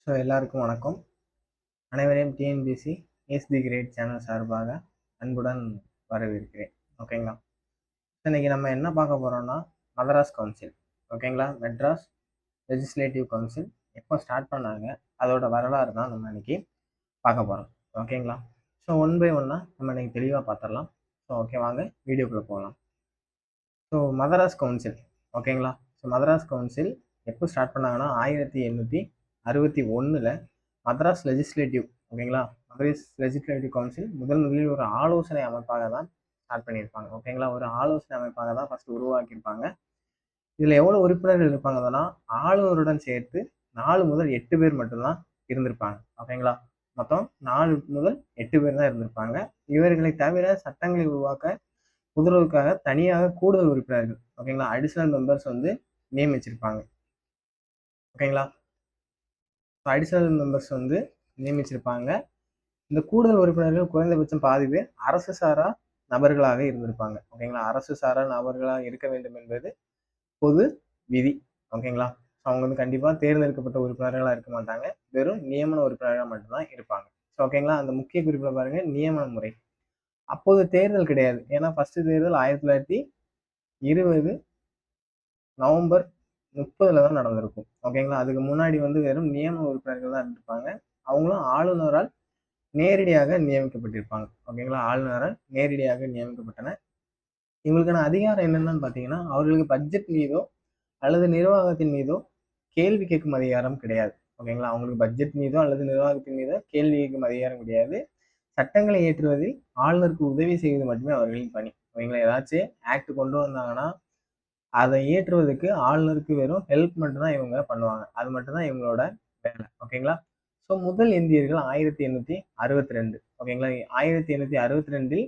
எல்லாருக்கும் வணக்கம். அனைவரையும் டிஎன்பிஎஸ்சி ஏஸ் தி கிரேட் சேனல் சார்பாக அன்புடன் வரவேற்கிறேன். ஓகேங்களா? இன்னைக்கு நம்ம என்ன பார்க்க போறோம்னா மதராஸ் கவுன்சில். ஓகேங்களா? மெட்ராஸ் லெஜிஸ்லேட்டிவ் கவுன்சில் எப்போ ஸ்டார்ட் பண்ணாங்க, அதோட வரலாறு தான் நம்ம இன்னைக்கு பார்க்க போறோம். ஓகேங்களா? ஒன் பை ஒன்னாக நம்ம இன்னைக்கு தெளிவாக பார்த்துடலாம். ஓகே, வாங்க வீடியோக்குள்ளே போகலாம். மதராஸ் கவுன்சில். ஓகேங்களா? மதராஸ் கவுன்சில் எப்போ ஸ்டார்ட் பண்ணாங்கன்னா 1861 மதராஸ் லெஜிஸ்லேட்டிவ். ஓகேங்களா? மதராஸ் லெஜிஸ்லேட்டிவ் கவுன்சில் முதலில் ஒரு ஆலோசனை அமைப்பாக தான் ஸ்டார்ட் பண்ணியிருப்பாங்க. ஓகேங்களா? ஒரு ஆலோசனை அமைப்பாக தான் ஃபர்ஸ்ட் உருவாக்கியிருப்பாங்க. இதில் எவ்வளோ உறுப்பினர்கள் இருப்பாங்கன்னா ஆளுநருடன் சேர்த்து 4 முதல் 8 பேர் மட்டும்தான் இருந்திருப்பாங்க. ஓகேங்களா? மொத்தம் 4 முதல் 8 பேர் தான் இருந்திருப்பாங்க. இவர்களை தவிர சட்டங்களை உருவாக்க உதவுவதற்காக தனியாக கூடுதல் உறுப்பினர்கள், ஓகேங்களா, அடிஷனல் மெம்பர்ஸ் நியமிச்சிருப்பாங்க. ஓகேங்களா? அடிஷனல் மெம்பர்ஸ் நியமிச்சிருப்பாங்க. இந்த கூடுதல் உறுப்பினர்கள் குறைந்தபட்சம் பாதி பேர் அரசு சாரா நபர்களாக இருந்திருப்பாங்க. ஓகேங்களா? அரசு சாரா நபர்களாக இருக்க வேண்டும் என்பது பொது விதி. ஓகேங்களா? அவங்க கண்டிப்பா தேர்ந்தெடுக்கப்பட்ட உறுப்பினர்களா இருக்க மாட்டாங்க, வெறும் நியமன உறுப்பினர்களாக மட்டும்தான் இருப்பாங்க. ஓகேங்களா? அந்த முக்கிய குறிப்பில் பாருங்க, நியமன முறை. அப்போது தேர்தல் கிடையாது. ஏன்னா ஃபர்ஸ்ட் தேர்தல் 1920 நவம்பர் 30 தான் நடந்திருக்கும். ஓகேங்களா? அதுக்கு முன்னாடி வெறும் நியமன உறுப்பினர்கள் தான் இருந்திருப்பாங்க. அவங்களும் ஆளுநரால் நேரடியாக நியமிக்கப்பட்டிருப்பாங்க. ஓகேங்களா? ஆளுநரால் நேரடியாக நியமிக்கப்பட்டன. இவங்களுக்கான அதிகாரம் என்னன்னு பார்த்தீங்கன்னா, அவர்களுக்கு பட்ஜெட் மீதோ அல்லது நிர்வாகத்தின் மீதோ கேள்வி கேட்கும் அதிகாரம் கிடையாது. ஓகேங்களா? அவங்களுக்கு பட்ஜெட் மீதோ அல்லது நிர்வாகத்தின் மீதோ கேள்வி கேட்கும் அதிகாரம் கிடையாது. சட்டங்களை இயற்றுவதில் ஆளுநருக்கு உதவி செய்வது மட்டுமே அவர்களின் பணி. ஓகேங்களா? ஏதாச்சும் ஆக்ட் கொண்டு வந்தாங்கன்னா அதை இயற்றுவதற்கு ஆளுநருக்கு வெறும் ஹெல்ப் மட்டும்தான் இவங்க பண்ணுவாங்க. அது மட்டும்தான் இவங்களோட வேலை. ஓகேங்களா? முதல் இந்தியர்கள் 1862. ஓகேங்களா? 1862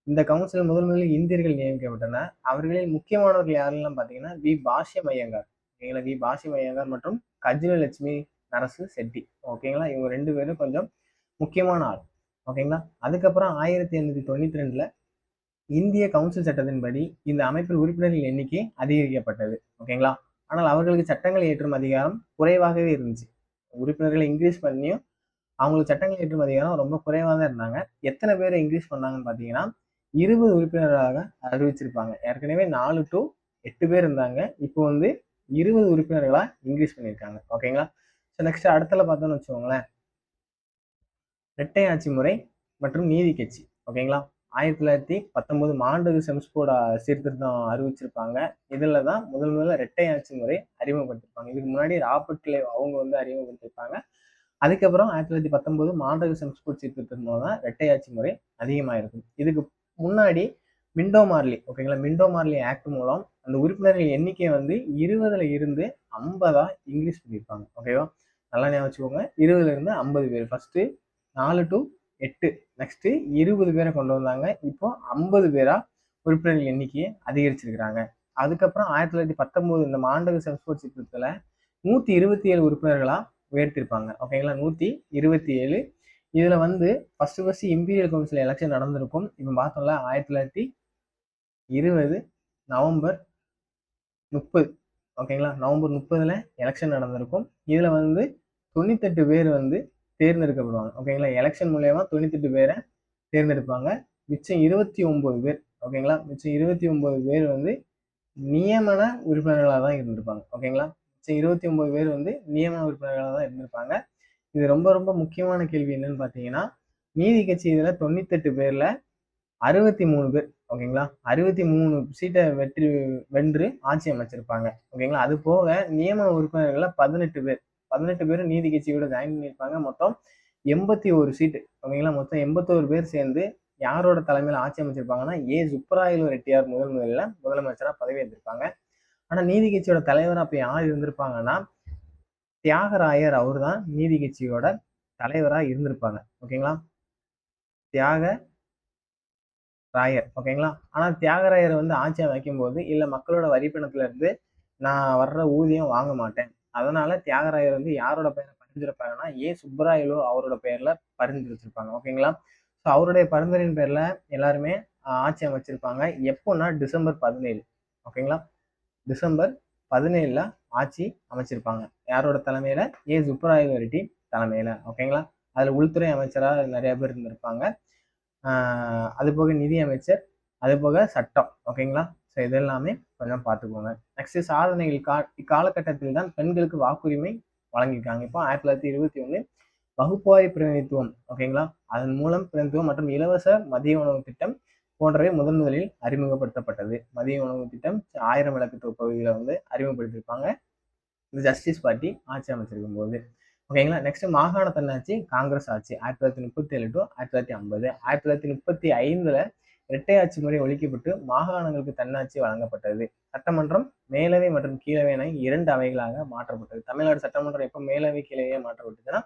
இந்த கவுன்சில் முதலில் இந்தியர்கள் நியமிக்கப்பட்டனர். அவர்களில் முக்கியமானவர்கள் யாரெல்லாம் பார்த்தீங்கன்னா வி பாஷ்யம் ஐயங்கார். ஓகேங்களா? வி பாஷ்யம் ஐயங்கார் மற்றும் கஜ்ஜலட்சுமி நரசு செட்டி. ஓகேங்களா? இவங்க 2 பேரும் கொஞ்சம் முக்கியமான ஆள். ஓகேங்களா? அதுக்கப்புறம் 1892 இந்திய கவுன்சில் சட்டத்தின்படி இந்த அமைப்பில் உறுப்பினர்கள் எண்ணிக்கை அதிகரிக்கப்பட்டது. ஓகேங்களா? ஆனால் அவர்களுக்கு சட்டங்கள் இயற்றும் அதிகாரம் குறைவாகவே இருந்துச்சு. உறுப்பினர்களை இன்க்ரீஸ் பண்ணியும் அவங்களுக்கு சட்டங்கள் இயற்றும் அதிகாரம் ரொம்ப குறைவாக தான் இருந்தாங்க. எத்தனை பேரை இன்க்ரீஸ் பண்ணாங்கன்னு பார்த்தீங்கன்னா 20 உறுப்பினர்களாக அறிவிச்சிருப்பாங்க. ஏற்கனவே 4 to 8 பேர் இருந்தாங்க. இப்போ 20 உறுப்பினர்களாக இன்க்ரீஸ் பண்ணியிருக்காங்க. ஓகேங்களா? நெக்ஸ்ட் அடுத்தல பார்த்தோம்னு வச்சுக்கோங்களேன், இரட்டை ஆட்சி முறை மற்றும் நீதி கட்சி. ஓகேங்களா? 1919 மாண்டகு செம்ஸ்போர்ட் சீர்திருத்தம் அறிவிச்சிருப்பாங்க. இதுல தான் முதல்ல இரட்டை ஆட்சி முறை அறிமுகப்படுத்திருப்பாங்க. இதுக்கு முன்னாடி ராபர்ட் கிளைவ் அவங்க அறிமுகப்படுத்திருப்பாங்க. அதுக்கப்புறம் 1919 மாண்டகு செம்ஸ்போர்ட் சீர்திருத்தம் மூலம் தான் இரட்டை ஆட்சி முறை அதிகமாயிருக்கும். இதுக்கு முன்னாடி மிண்டோ மார்லி, ஓகேங்களா, மிண்டோ மார்லி ஆக்ட் மூலம் அந்த உறுப்பினர்கள் எண்ணிக்கை 20ல இருந்து 50 இன்க்ரீஸ் பண்ணியிருப்பாங்க. ஓகேவா? நல்லா ஞாபகம் வச்சுக்கோங்க, 20ல இருந்து 50 பேர். ஃபர்ஸ்ட் 4 to 8, நெக்ஸ்ட் 20 பேரை கொண்டு வந்தாங்க. இப்போ 50 பேரா உறுப்பினர்கள் எண்ணிக்கையை அதிகரிச்சிருக்கிறாங்க. அதுக்கப்புறம் 1919 இந்த மாண்டகு செம்ஸ்போர்ட் சீர்திருத்தத்துல 127 உறுப்பினர்களா உயர்த்திருப்பாங்க. ஓகேங்களா? 127. இதுல ஃபர்ஸ்ட் இம்பீரியல் கவுன்சில் எலெக்ஷன் நடந்திருக்கும். இப்போ பார்த்தோம்ல 1920 நவம்பர் 30. ஓகேங்களா? நவம்பர் 30ல எலெக்ஷன் நடந்திருக்கும். இதுல 98 பேர் தேர்ந்தெடுக்கப்படுவாங்க. ஓகேங்களா? எலெக்ஷன் மூலயமா 98 பேரை தேர்ந்தெடுப்பாங்க. மிச்சம் 29 பேர், ஓகேங்களா, மிச்சம் 29 பேர் நியமன உறுப்பினர்களாக தான் இருந்திருப்பாங்க. ஓகேங்களா? மிச்சம் 29 பேர் நியமன உறுப்பினர்களாக தான் இருந்திருப்பாங்க. இது ரொம்ப ரொம்ப முக்கியமான கேள்வி என்னன்னு பார்த்தீங்கன்னா, நீதி கட்சி இதுல 98 பேர்ல 63 பேர், ஓகேங்களா, 63 சீட்டை வென்று ஆட்சி அமைச்சிருப்பாங்க. ஓகேங்களா? அது போக நியமன உறுப்பினர்கள்ல 18 பேர், 18 பேரும் நீதி கட்சியோட ஜாயின் பண்ணியிருப்பாங்க. மொத்தம் 81 சீட்டு. ஓகேங்களா? மொத்தம் 81 பேர் சேர்ந்து யாரோட தலைமையில ஆட்சி அமைச்சிருப்பாங்கன்னா ஏ சுப்பராயலு ரெட்டியார் முதலமைச்சரா பதவி ஏற்றிருப்பாங்க. ஆனா நீதி கட்சியோட தலைவர் அப்ப யார் இருந்திருப்பாங்கன்னா தியாகராயர். அவர் தான் நீதி கட்சியோட தலைவரா இருந்திருப்பாங்க. ஓகேங்களா? தியாகராயர். ஓகேங்களா? ஆனா தியாகராயர் ஆட்சி அமைக்கும் போது இல்ல மக்களோட வரிப்பணத்துல இருந்து நான் வர்ற ஊதியம் வாங்க மாட்டேன், அதனால தியாகராயர் யாரோட பெயரை பரிந்துரைப்பாங்கன்னா ஏ சுப்பராயலு அவரோட பெயர்ல பரிந்துரைச்சிருப்பாங்க. ஓகேங்களா? அவருடைய பரிந்துரையின் பேர்ல எல்லாருமே ஆட்சி அமைச்சிருப்பாங்க. எப்போன்னா டிசம்பர் 17. ஓகேங்களா? டிசம்பர் 17ல ஆட்சி அமைச்சிருப்பாங்க. யாரோட தலைமையில? ஏ சுப்பராயலு ரெட்டி தலைமையில. ஓகேங்களா? அதுல உள்துறை அமைச்சரா நிறைய பேர் இருந்திருப்பாங்க. அது போக நிதி அமைச்சர், அது போக சட்டம். ஓகேங்களா? ஸோ இதெல்லாமே கொஞ்சம் பார்த்துக்கோங்க. நெக்ஸ்ட் சாதனைகள் இக்காலகட்டத்தில் தான் பெண்களுக்கு வாக்குரிமை வழங்கியிருக்காங்க. இப்போ 1921 வகுப்பாரி பிரதிநிதித்துவம். ஓகேங்களா? அதன் மூலம் பிரதிநிதித்துவம் மற்றும் இலவச மதிய உணவு திட்டம் போன்றவை முதலில் அறிமுகப்படுத்தப்பட்டது. மதிய உணவு திட்டம் 1000 விளக்கு தொகுதியில வந்து அறிமுகப்படுத்தியிருப்பாங்க இந்த ஜஸ்டிஸ் பார்ட்டி ஆட்சி அமைச்சிருக்கும் போது. ஓகேங்களா? நெக்ஸ்ட் மாகாண தன்னாட்சி காங்கிரஸ் ஆட்சி 1937 டு 1950. 1935 இரட்டை ஆட்சி முறை ஒழிக்கப்பட்டு மாகாணங்களுக்கு தன்னாட்சி வழங்கப்பட்டது. சட்டமன்றம் மேலவை மற்றும் கீழவை என 2 அவைகளாக மாற்றப்பட்டது. தமிழ்நாடு சட்டமன்றம் எப்போ மேலவை கீழவையே மாற்றப்பட்டதுன்னா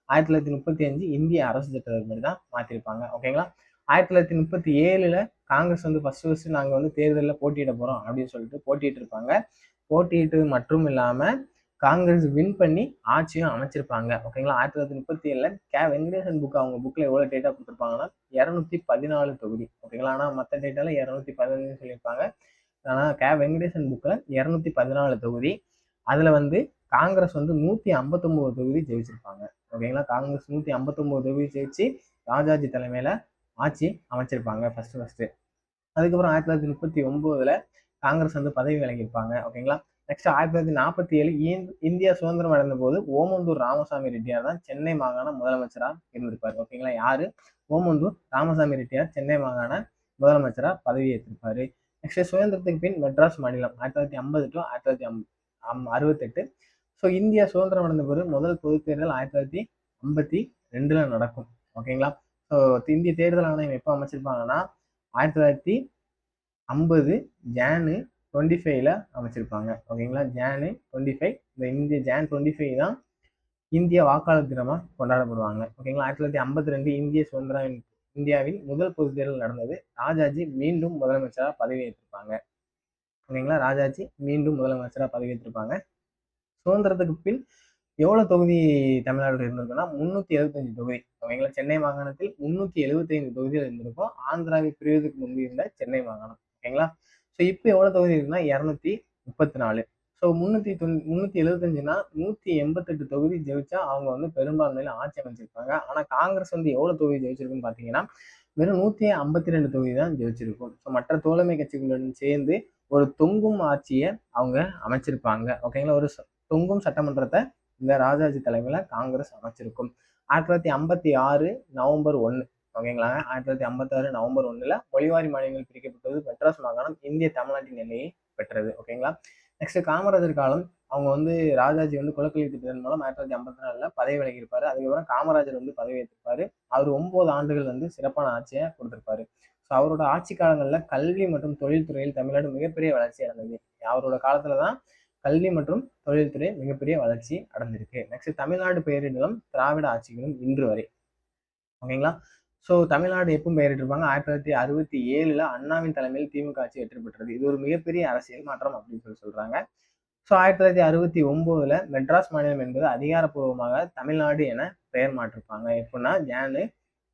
1935 இந்திய அரசு சட்டப்படி தான் மாற்றிருப்பாங்க. ஓகேங்களா? 1937 காங்கிரஸ் வந்து ஃபர்ஸ்ட் நாங்கள் வந்து தேர்தலில் போட்டியிட போகிறோம் அப்படின்னு சொல்லிட்டு போட்டிட்டு இருப்பாங்க. போட்டியிட்டு மட்டும் இல்லாமல் காங்கிரஸ் வின் பண்ணி ஆட்சியும் அமைச்சிருப்பாங்க. ஓகேங்களா? 1937 கே வெங்கடேசன் புக் அவங்க புக்கில் எவ்வளோ டேட்டா கொடுத்துருப்பாங்கன்னா 214 தொகுதி. ஓகேங்களா? ஆனால் மற்ற டேட்டால 215 சொல்லியிருப்பாங்க. ஆனால் கே வெங்கடேசன் புக்கில் 214 தொகுதி. அதில் வந்து காங்கிரஸ் வந்து 159 தொகுதி ஜெயிச்சிருப்பாங்க. ஓகேங்களா? காங்கிரஸ் 159 தொகுதி ஜெயிச்சு ராஜாஜி தலைமையில ஆட்சி அமைச்சிருப்பாங்க ஃபர்ஸ்ட். அதுக்கப்புறம் 1939 காங்கிரஸ் வந்து பதவி விலகியிருப்பாங்க. ஓகேங்களா? நெக்ஸ்ட் 1947 இந்தியா சுதந்திரம் அடைந்த போது ஓமந்தூர் ராமசாமி ரெட்டியார் தான் சென்னை மாகாண முதலமைச்சரா இருந்திருப்பாரு. ஓகேங்களா? யாரு? ஓமந்தூர் ராமசாமி ரெட்டியார் சென்னை மாகாண முதலமைச்சரா பதவி ஏற்றிருப்பாரு. நெக்ஸ்ட் சுதந்திரத்துக்கு பின் மெட்ராஸ் மாநிலம் 1950 டு 1968. ஸோ இந்தியா சுதந்திரம் அடைந்த போது முதல் பொது தேர்தல் 1952 நடக்கும். ஓகேங்களா? ஸோ இந்திய தேர்தல் ஆணையம் எப்போ அமைச்சிருப்பாங்கன்னா 1950 ஜானு 25 அமைச்சிருப்பாங்க. ஓகேங்களா? ஜானு 25. இந்த இந்திய ஜான் 25 தான் இந்திய வாக்காளர் தினமாக கொண்டாடப்படுவாங்க. ஓகேங்களா? 1952 இந்தியாவின் முதல் பொது தேர்தல் நடந்தது. ராஜாஜி மீண்டும் முதலமைச்சராக பதவி ஏற்றிருப்பாங்க. ஓகேங்களா? ராஜாஜி மீண்டும் முதலமைச்சராக பதவி ஏற்றிருப்பாங்க. சுதந்திரத்துக்கு பின் எவ்வளவு தொகுதி தமிழ்நாடு இருந்திருக்குன்னா 375 தொகுதி. ஓகேங்களா? சென்னை மாகாணத்தில் 375 தொகுதிகள் இருந்திருக்கும். ஆந்திராவை பிரிவதற்கு முன்பு இருந்த சென்னை மாகாணம். ஓகேங்களா? ஸோ இப்போ எவ்வளவு தொகுதி இருக்குன்னா 234. ஸோ 375னா 188 தொகுதி ஜெயிச்சா அவங்க வந்து பெரும்பான்மையில ஆட்சி அமைச்சிருப்பாங்க. ஆனா காங்கிரஸ் வந்து எவ்வளவு தொகுதி ஜெயிச்சிருக்குன்னு பாத்தீங்கன்னா வெறும் 152 தொகுதி தான் ஜெயிச்சிருக்கும். ஸோ மற்ற தோழமை கட்சிகளுடன் சேர்ந்து ஒரு தொங்கும் ஆட்சியை அவங்க அமைச்சிருப்பாங்க. ஓகேங்களா? ஒரு தொங்கும் சட்டமன்றத்தை இந்த ராஜாஜி தலைமையில காங்கிரஸ் அமைச்சிருக்கும். 1956 நவம்பர் 1. ஓகேங்களா? 1956 நவம்பர் 1 மொழிவாரி மாநிலங்கள் பிரிக்கப்பட்டது. மெட்ராஸ் மாகாணம் இந்திய தமிழ்நாட்டின் எல்லையை பெற்றது. ஓகேங்களா? நெக்ஸ்ட் காமராஜர் காலம். அவங்க வந்து ராஜாஜி வந்து குலக்கல்வி திட்டத்தின் மூலம் 1954 பதவி விலகியிருப்பாரு. அதுக்கப்புறம் காமராஜர் வந்து பதவி ஏற்றிருப்பாரு. அவர் 9 ஆண்டுகள் வந்து சிறப்பான ஆட்சியை கொடுத்திருப்பாரு. ஸோ அவரோட ஆட்சி காலங்களில் கல்வி மற்றும் தொழில்துறையில் தமிழ்நாடு மிகப்பெரிய வளர்ச்சி அடைந்தது. அவரோட காலத்துல தான் கல்வி மற்றும் தொழில்துறை மிகப்பெரிய வளர்ச்சி அடைந்திருக்கு. நெக்ஸ்ட் தமிழ்நாடு பெயரிடலும் திராவிட ஆட்சிகளும் இன்று வரை. ஓகேங்களா? ஸோ தமிழ்நாடு எப்போ பெயரிட்டிருப்பாங்க? 1967 அண்ணாவின் தலைமையில் திமுக ஆட்சி வெற்றி பெற்றது. இது ஒரு மிகப்பெரிய அரசியல் மாற்றம் அப்படின்னு சொல்றாங்க. ஸோ 1969 மெட்ராஸ் மாநிலம் என்பது அதிகாரப்பூர்வமாக தமிழ்நாடு என பெயர் மாற்றிருப்பாங்க. எப்படின்னா ஜானு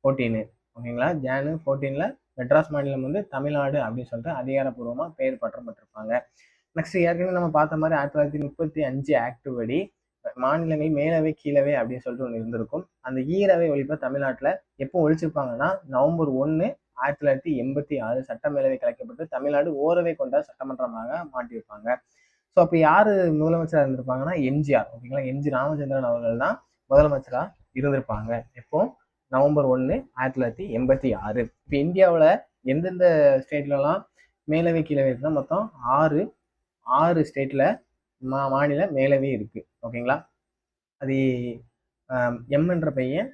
14. ஓகேங்களா? ஜானு 14 மெட்ராஸ் மாநிலம் வந்து தமிழ்நாடு அப்படின்னு சொல்லிட்டு அதிகாரப்பூர்வமாக பெயர் மாற்றப்பட்டிருப்பாங்க. நெக்ஸ்ட் ஏற்கனவே நம்ம பார்த்த மாதிரி 1935 ஆக்ட் படி மாநிலங்கள் மேலவை கீழவை அப்படின்னு சொல்லிட்டு ஒன்று இருந்திருக்கும். அந்த ஈரவை ஒழிப்பை தமிழ்நாட்டில் எப்போ ஒழிச்சிருப்பாங்கன்னா நவம்பர் 1 1986 சட்ட மேலவை கலைக்கப்பட்டு தமிழ்நாடு ஓரவை கொண்ட சட்டமன்றமாக மாற்றியிருப்பாங்க. ஸோ அப்போ யாரு முதலமைச்சராக இருந்திருப்பாங்கன்னா எம்ஜிஆர். ஓகேங்களா? எம்ஜி ராமச்சந்திரன் அவர்கள் தான் முதலமைச்சராக இருந்திருப்பாங்க. எப்போ? நவம்பர் 1 1986. இப்போ இந்தியாவில் எந்தெந்த ஸ்டேட்லலாம் மேலவை கீழவை இருக்குன்னா மொத்தம் 6 ஸ்டேட்ல மாநில மேலவை இருக்கு. ஓகேங்களா? அது எம் என்ற பையன்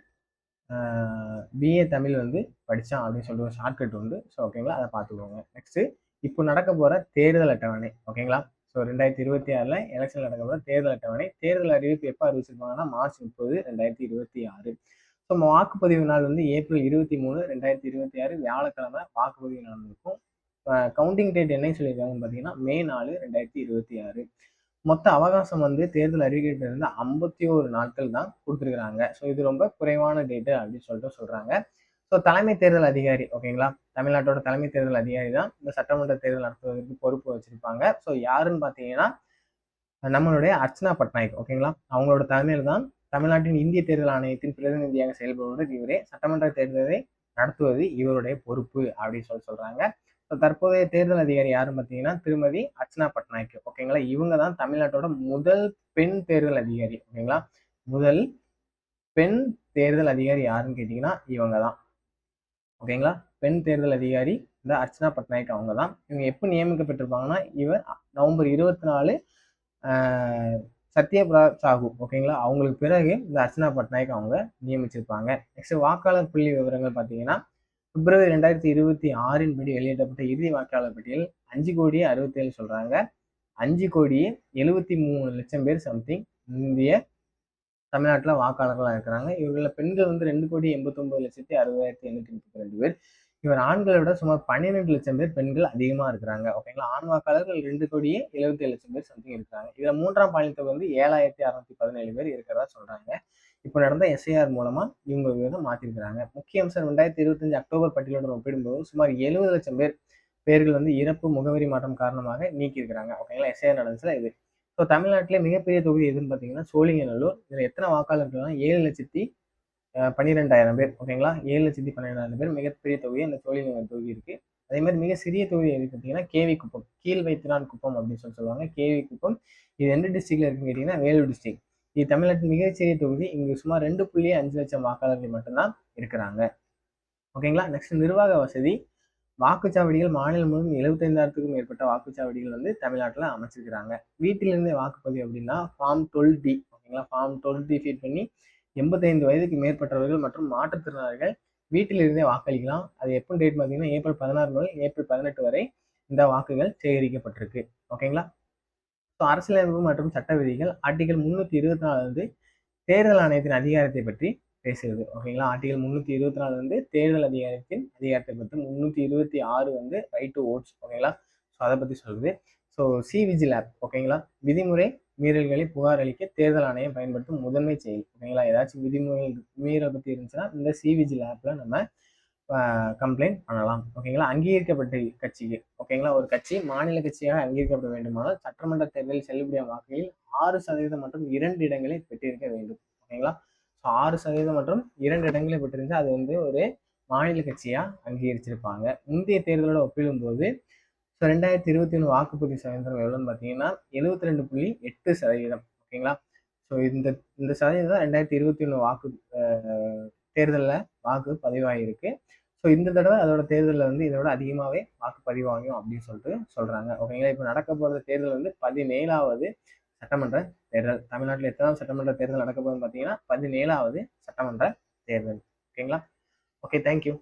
பிஏ தமிழ் வந்து படித்தான் அப்படின்னு சொல்லிட்டு ஒரு ஷார்ட்கட் உண்டு. ஸோ ஓகேங்களா? அதை பார்த்துக்கோங்க. நெக்ஸ்ட் இப்போ நடக்க போகிற தேர்தல் அட்டவணை. ஓகேங்களா? ஸோ 2026 எலெக்ஷன் நடக்க போகிற தேர்தல் அட்டவணை. தேர்தல் அறிவிப்பு எப்போ அறிவிச்சிருப்பாங்கன்னா மார்ச் 30, 2026. ஸோ வாக்குப்பதிவு நாள் வந்து ஏப்ரல் 23, 2026 வியாழக்கிழமை வாக்குப்பதிவு நடந்திருக்கும். கவுண்டிங் டேட் என்னன்னு சொல்லியிருக்காங்கன்னு பார்த்தீங்கன்னா மே 4, 2026. மொத்த அவகாசம் வந்து தேர்தல் அறிவிக்கப்பட்டிருந்த 51 நாட்கள் தான் கொடுத்துருக்குறாங்க. ஸோ இது ரொம்ப குறைவான டேட்டு அப்படின்னு சொல்லிட்டு சொல்றாங்க. ஸோ தலைமை தேர்தல் அதிகாரி. ஓகேங்களா? தமிழ்நாட்டோட தலைமை தேர்தல் அதிகாரி தான் இந்த சட்டமன்ற தேர்தல் நடத்துவதற்கு பொறுப்பு வச்சிருப்பாங்க. ஸோ யாருன்னு பார்த்தீங்கன்னா நம்மளுடைய அர்ச்சனா பட்நாயக். ஓகேங்களா, அவங்களோட தலைமையில் தான் தமிழ்நாட்டின் இந்திய தேர்தல் ஆணையத்தின் பிரதிநிதியாக செயல்படுவது இவரே. சட்டமன்ற தேர்தலை நடத்துவது இவருடைய பொறுப்பு அப்படின்னு சொல்றாங்க. தற்போதைய தேர்தல் அதிகாரி யாருன்னு பார்த்தீங்கன்னா திருமதி அர்ச்சனா பட்நாயக். ஓகேங்களா, இவங்க தான் தமிழ்நாட்டோட முதல் பெண் தேர்தல் அதிகாரி. ஓகேங்களா, முதல் பெண் தேர்தல் அதிகாரி யாருன்னு கேட்டீங்கன்னா இவங்க தான். ஓகேங்களா, பெண் தேர்தல் அதிகாரி இந்த அர்ச்சனா பட்நாயக் அவங்க தான். இவங்க எப்போ நியமிக்கப்பட்டிருப்பாங்கன்னா இவர் நவம்பர் 24 சத்யபிரதா சாஹூ. ஓகேங்களா, அவங்களுக்கு பிறகு இந்த அர்ச்சனா பட்நாயக் அவங்க நியமிச்சிருப்பாங்க. நெக்ஸ்ட் வாக்காளர் புள்ளி விவரங்கள் பார்த்தீங்கன்னா பிப்ரவரி 2026 படி வெளியிடப்பட்ட இறுதி வாக்காளர் பட்டியல் 5,67,000 சொல்றாங்க. 5,73,00,000 பேர் சம்திங் இந்திய தமிழ்நாட்டில் வாக்காளர்களாக இருக்கிறாங்க. இவர்களில் பெண்கள் வந்து 2,89,60,832 பேர். இவர் ஆண்களை விட சுமார் 12 லட்சம் பேர் பெண்கள் அதிகமாக இருக்கிறாங்க. ஓகேங்களா, ஆண் வாக்காளர்கள் 2,77,00,000 பேர் சம்திங் இருக்கிறாங்க. இதில் மூன்றாம் பாலினத்தை வந்து 7,617 பேர் இருக்கிறதா சொல்றாங்க. இப்போ நடந்த எஸ்ஐஆர் மூலமா இவங்க இதை மாற்றிருக்கிறாங்க. முக்கிய அம்சம் 2025 அக்டோபர் பட்டியலுடன் ஒப்பிடும்போது சுமார் 70 லட்சம் பேர்கள் வந்து இறப்பு முகவரி மாற்றம் காரணமாக நீக்கியிருக்கிறாங்க. ஓகேங்களா, எஸ்ஐஆர் நடந்துச்சுல இது. ஸோ தமிழ்நாட்டிலே மிகப்பெரிய தொகுதி எதுன்னு பார்த்தீங்கன்னா சோழிங்கநல்லூர். இதில் எத்தனை வாக்காளர்கள்னா 7,12,000 பேர். ஓகேங்களா, 7,12,000 பேர் மிகப்பெரிய தொகுதி அந்த சோழிங்கநல்லூர் தொகுதி இருக்கு. அதே மாதிரி மிக சிறிய தொகுதி எது பார்த்தீங்கன்னா கேவி குப்பம், கீழ் வைத்தினான் குப்பம் அப்படின்னு சொல்லுவாங்க. கேவி குப்பம் இது எந்த டிஸ்ட்ரிக்ட்ல இருக்குன்னு கேட்டீங்கன்னா வேலூர் டிஸ்ட்ரிக்ட். இது தமிழ்நாட்டின் மிகச்சிறிய தொகுதி. இங்கு சுமார் 2,5 லட்சம் வாக்காளர்கள் மட்டும்தான் இருக்கிறாங்க. ஓகேங்களா, நெக்ஸ்ட் நிர்வாக வசதி. வாக்குச்சாவடிகள் மாநிலம் முழுவதும் 75,000க்கும் மேற்பட்ட வாக்குச்சாவடிகள் வந்து தமிழ்நாட்டில் அமைச்சிருக்கிறாங்க. வீட்டிலிருந்தே வாக்குப்பதிவு அப்படின்னா ஃபார்ம் 12D. ஓகேங்களா, ஃபார்ம் 12D ஃபீட் பண்ணி 85 வயதுக்கு மேற்பட்டவர்கள் மற்றும் மாற்றுத்திறனாளிகள் வீட்டிலிருந்தே வாக்களிக்கலாம். அது எப்போ டேட் பார்த்தீங்கன்னா ஏப்ரல் 16 முதல் ஏப்ரல் 18 வரை இந்த வாக்குகள் சேகரிக்கப்பட்டிருக்கு. ஓகேங்களா, ஸோ அரசியலமைப்பு மற்றும் சட்ட விதிகள். ஆர்டிகல் 324 வந்து தேர்தல் ஆணையத்தின் அதிகாரத்தை பற்றி பேசுகிறது. ஓகேங்களா, ஆர்டிகல் 324 வந்து தேர்தல் அதிகாரத்தின் அதிகாரத்தை பற்றி, 326 வந்து ரைட் டு ஓட்ஸ். ஓகேங்களா, ஸோ அதை பற்றி சொல்லுது. ஸோ விஜில் ஆப். ஓகேங்களா, விதிமுறை மீறல்களை புகார் அளிக்க தேர்தல் ஆணையம் பயன்படுத்தும் முதன்மை செயல். ஓகேங்களா, ஏதாச்சும் விதிமுறை மீறல் பற்றி இருந்துச்சுன்னா இந்த விஜில் ஆப்ல நம்ம கம்ப்ளைண்ட் பண்ணலாம். ஓகேங்களா, அங்கீகரிக்கப்பட்ட கட்சிக்கு. ஓகேங்களா, ஒரு கட்சி மாநில கட்சியாக அங்கீகரிக்கப்பட வேண்டுமானால் சட்டமன்ற தேர்தலில் செல்லுபடியான வாக்குகளில் 6% மற்றும் 2 இடங்களை பெற்றிருக்க வேண்டும். ஓகேங்களா, ஸோ 6% மற்றும் 2 இடங்களை பெற்றிருந்தா அது வந்து ஒரு மாநில கட்சியா அங்கீகரிச்சிருப்பாங்க. முந்தைய தேர்தலோட ஒப்பிடும்போது ஸோ 2021 வாக்குப்பதிவு சதவீதம் எவ்வளோன்னு பார்த்தீங்கன்னா 72.8%. ஓகேங்களா, ஸோ இந்த சதவீதம் தான் 2021 வாக்கு தேர்தலில் வாக்கு பதிவாகிருக்கு. ஸோ இந்த தடவை அதோட தேர்தலில் வந்து இதோட அதிகமாகவே வாக்கு பதிவாகும் அப்படின்னு சொல்லிட்டு சொல்கிறாங்க. ஓகேங்களா, இப்போ நடக்க போகிற தேர்தல் வந்து 17வது சட்டமன்ற தேர்தல். தமிழ்நாட்டில் எத்தனாவது சட்டமன்ற தேர்தல் நடக்க போகுதுன்னு பார்த்தீங்கன்னா 17வது சட்டமன்ற தேர்தல். ஓகேங்களா, ஓகே, தேங்க்யூ.